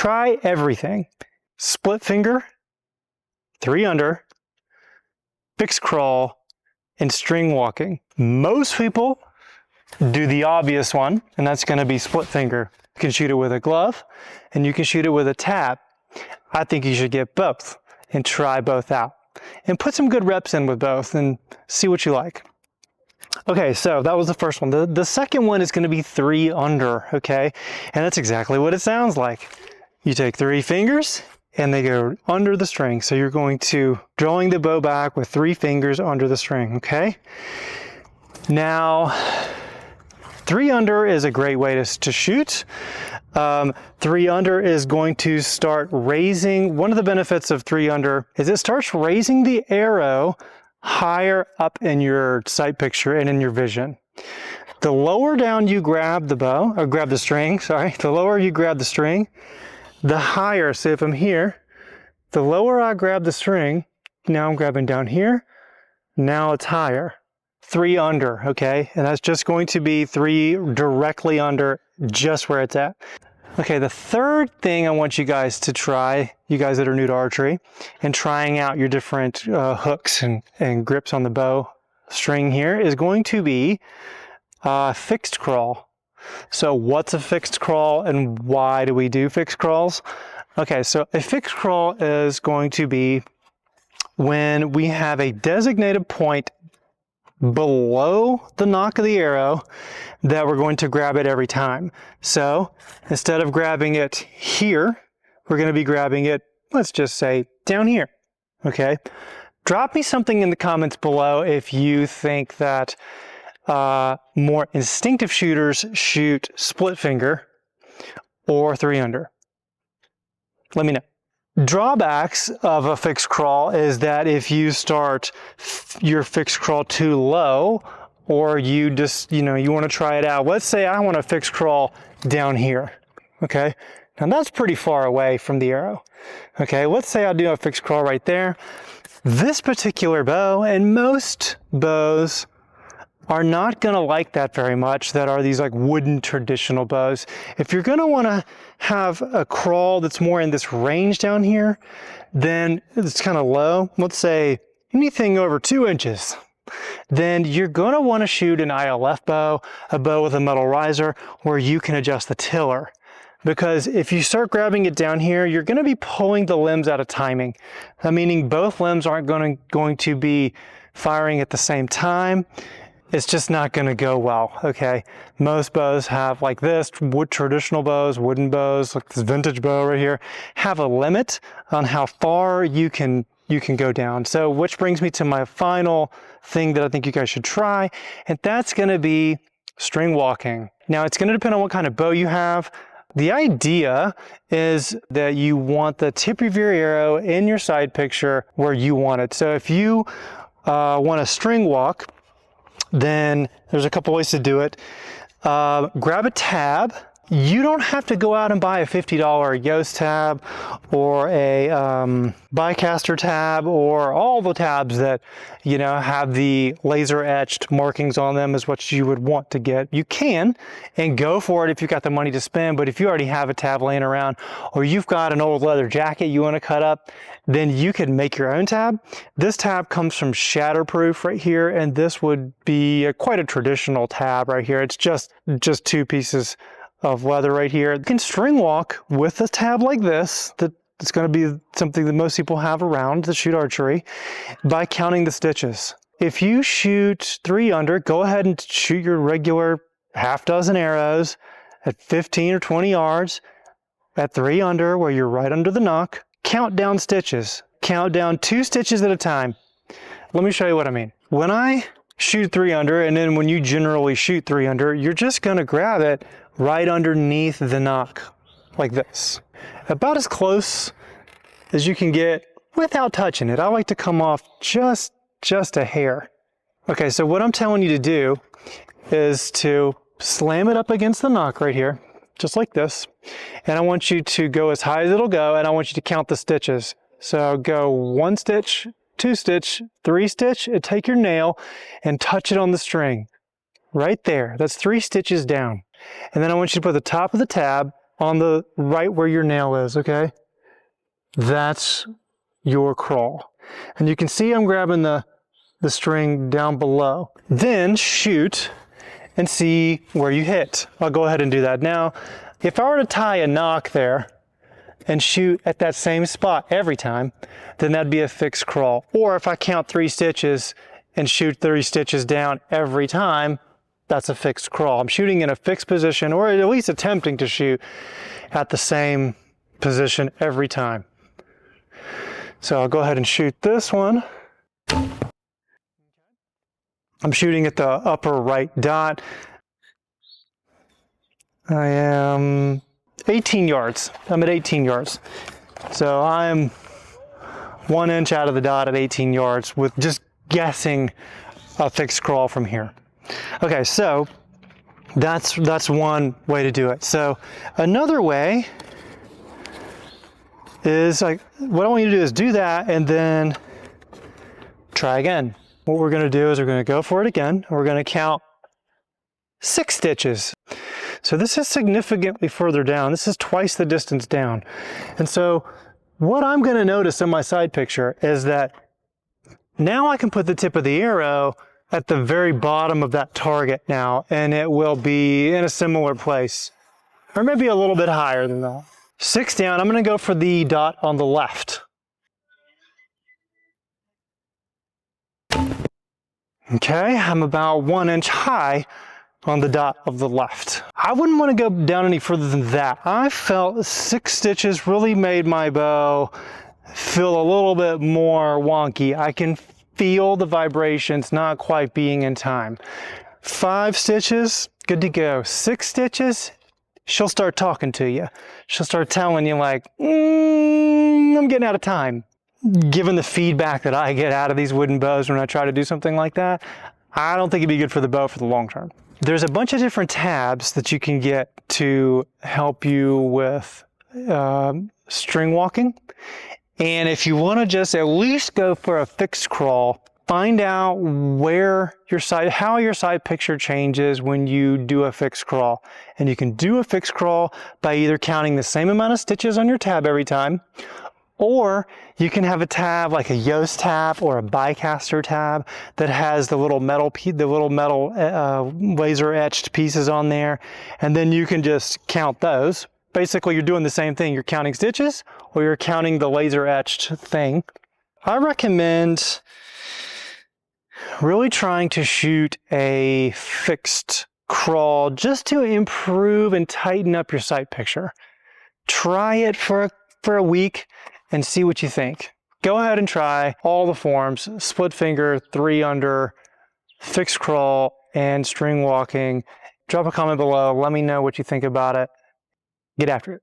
Try everything. Split finger, 3 under, fixed crawl, and string walking. Most people do the obvious one, and that's going to be split finger. You can shoot it with a glove, and you can shoot it with a tab. I think you should get both and try both out. And put some good reps in with both and see what you like. Okay, so that was the first one. The second one is going to be 3 under, okay? And that's exactly what it sounds like. You take 3 fingers and they go under the string. So you're going to drawing the bow back with 3 fingers under the string, okay? Now, 3 under is a great way to shoot. 3 under is going to start raising. One of the benefits of 3 under is it starts raising the arrow higher up in your sight picture and in your vision. The lower down you grab the bow, or grab the string, sorry, the lower you grab the string, the higher. So if I'm here, the lower I grab the string, now I'm grabbing down here, now it's higher. 3 under, okay? And that's just going to be 3 directly under, just where it's at. Okay, the third thing I want you guys to try, you guys that are new to archery, and trying out your different hooks and grips on the bow string here, is going to be fixed crawl. So what's a fixed crawl and why do we do fixed crawls? Okay, so a fixed crawl is going to be when we have a designated point below the nock of the arrow that we're going to grab it every time. So instead of grabbing it here, we're going to be grabbing it, let's just say down here, okay? Drop me something in the comments below if you think that more instinctive shooters shoot split finger or 3 under. Let me know. Drawbacks of a fixed crawl is that if you start your fixed crawl too low, or you just, you want to try it out. Let's say I want a fixed crawl down here, okay? Now that's pretty far away from the arrow, okay? Let's say I do a fixed crawl right there. This particular bow, and most bows, are not going to like that very much, that are these like wooden traditional bows. If you're going to want to have a crawl that's more in this range down here, then it's kind of low. Let's say anything over 2 inches. Then you're going to want to shoot an ILF bow, a bow with a metal riser, where you can adjust the tiller. Because if you start grabbing it down here, you're going to be pulling the limbs out of timing. Meaning both limbs aren't going to be firing at the same time. It's just not going to go well, okay? Most bows have, like this, traditional bows, wooden bows, like this vintage bow right here, have a limit on how far you can go down. So, which brings me to my final thing that I think you guys should try, and that's going to be string walking. Now, it's going to depend on what kind of bow you have. The idea is that you want the tip of your arrow in your side picture where you want it. So if you want to string walk, then there's a couple ways to do it. Grab a tab. You don't have to go out and buy a $50 Yoast tab or a Bicaster tab or all the tabs that, have the laser etched markings on them is what you would want to get. You can, and go for it if you've got the money to spend, but if you already have a tab laying around, or you've got an old leather jacket you want to cut up, then you can make your own tab. This tab comes from Shatterproof right here, and this would be quite a traditional tab right here. It's just 2 pieces of leather right here. You can string walk with a tab like this, that's going to be something that most people have around to shoot archery, by counting the stitches. If you shoot 3 under, go ahead and shoot your regular half dozen arrows at 15 or 20 yards at 3 under, where you're right under the nock. Count down stitches. Count down 2 stitches at a time. Let me show you what I mean. When I shoot 3 under, and then when you generally shoot 3 under, you're just going to grab it right underneath the nock, like this. About as close as you can get without touching it. I like to come off just a hair. Okay, so what I'm telling you to do is to slam it up against the nock right here, just like this. And I want you to go as high as it'll go, and I want you to count the stitches. So go 1 stitch, 2 stitch, 3 stitch, and take your nail and touch it on the string. Right there, that's 3 stitches down. And then I want you to put the top of the tab on the right where your nail is, okay? That's your crawl. And you can see I'm grabbing the string down below. Then shoot and see where you hit. I'll go ahead and do that now. If I were to tie a knock there and shoot at that same spot every time, then that'd be a fixed crawl. Or if I count 3 stitches and shoot 3 stitches down every time, that's a fixed crawl. I'm shooting in a fixed position, or at least attempting to shoot at the same position every time. So I'll go ahead and shoot this one. I'm shooting at the upper right dot. I am 18 yards. I'm at 18 yards. So I'm 1 inch out of the dot at 18 yards with just guessing a fixed crawl from here. Okay, so that's one way to do it. So another way is, like, what I want you to do is do that and then try again. What we're going to do is we're going to go for it again. We're going to count 6 stitches. So this is significantly further down. This is twice the distance down. And so what I'm going to notice in my side picture is that now I can put the tip of the arrow at the very bottom of that target now, and it will be in a similar place, or maybe a little bit higher than that. 6 down, I'm going to go for the dot on the left. Okay, I'm about 1 inch high on the dot of the left. I wouldn't want to go down any further than that. I felt 6 stitches really made my bow feel a little bit more wonky. I can feel the vibrations not quite being in time. 5 stitches, good to go. 6 stitches, she'll start talking to you. She'll start telling you like, I'm getting out of time. Given the feedback that I get out of these wooden bows when I try to do something like that, I don't think it'd be good for the bow for the long term. There's a bunch of different tabs that you can get to help you with string walking. And if you want to just at least go for a fixed crawl, find out where your side, how your side picture changes when you do a fixed crawl. And you can do a fixed crawl by either counting the same amount of stitches on your tab every time, or you can have a tab like a Yoast tab or a Bicaster tab that has the little metal laser etched pieces on there, and then you can just count those. Basically, you're doing the same thing. You're counting stitches or you're counting the laser etched thing. I recommend really trying to shoot a fixed crawl just to improve and tighten up your sight picture. Try it for a week and see what you think. Go ahead and try all the forms: split finger, 3 under, fixed crawl, and string walking. Drop a comment below. Let me know what you think about it. Get after it.